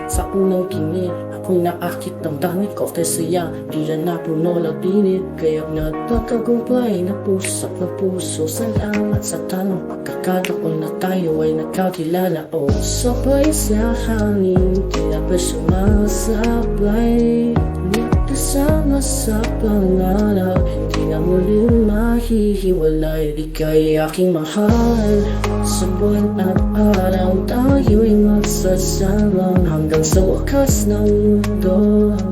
Sa unang ginit, ako'y naakit ng dangit ko Tay saya, di na napuno lang dinit Kaya't nagkakagumpay na pusap ng puso Salamat sa tanong pagkakataon na tayo ay nagkakilala O sabay sa hangin, di na ba sumasabay Kasama sa pangarap, hindi na muling mahihiwalay Ika'y aking mahal, sa buwan at araw Tayo'y magsasama hanggang sa wakas ng mundo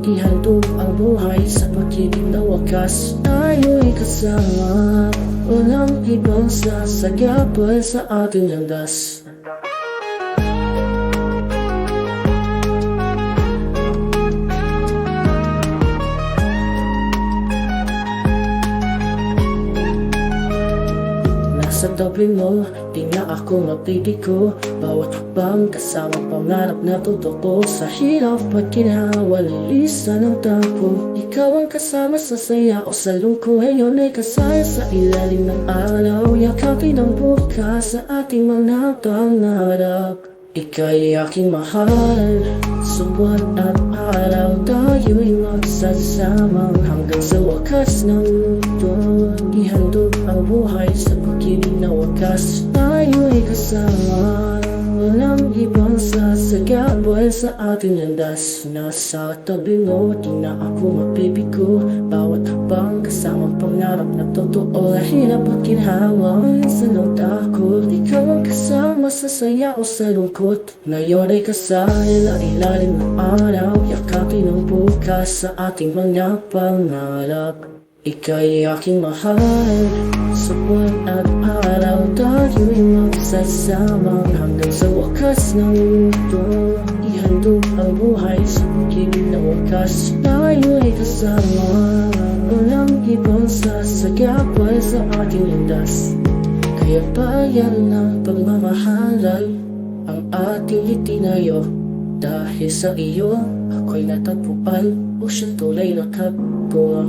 Ihandog ang buhay sa pag-ibig na wakas Tayo'y kasama, walang ibang sasagabal sa ating landas Sa tabi mo, di na ako mapipiko Bawat habang kasama pangarap na totoo Sa hirap at ginawa, lilisan ng tako Ikaw ang kasama sa saya o sa lungkot Ngayon ay kasaya sa ilalim ng araw Yakapin ang bukas sa ating mga pangarap Ika'y aking mahal, sa buwan at araw Tayo'y magsasama hanggang sa wakas ng mundo Ihandog ang buhay sa pag-ibig na wakas Tayo'y kasama, walang ibang sasagabal sa ating landas Nasa tabi mo, di na ako mapipigo Bawat habang kasama pangarap na totoo Hirap at ginhawa, minsan ang takot Ikaw ang kasama sa saya o sa lungkot Ngayon ay kasama ilalim ng araw Yakapin ang bukas sa ating mga pangarap Ika'y aking mahal, sa buwan at araw Tayo'y magsasama hanggang sa wakas ng mundo Ihandog ang buhay sa pag-ibig na wakas Tayo'y kasama, walang ibang sasagabal sa ating landas Kaya bayan ng pagmamahalay ang ating itinayo Dahil sa iyo, ako'y natagpuan o siya tulay na kapwa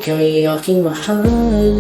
Ika'y aking mahal,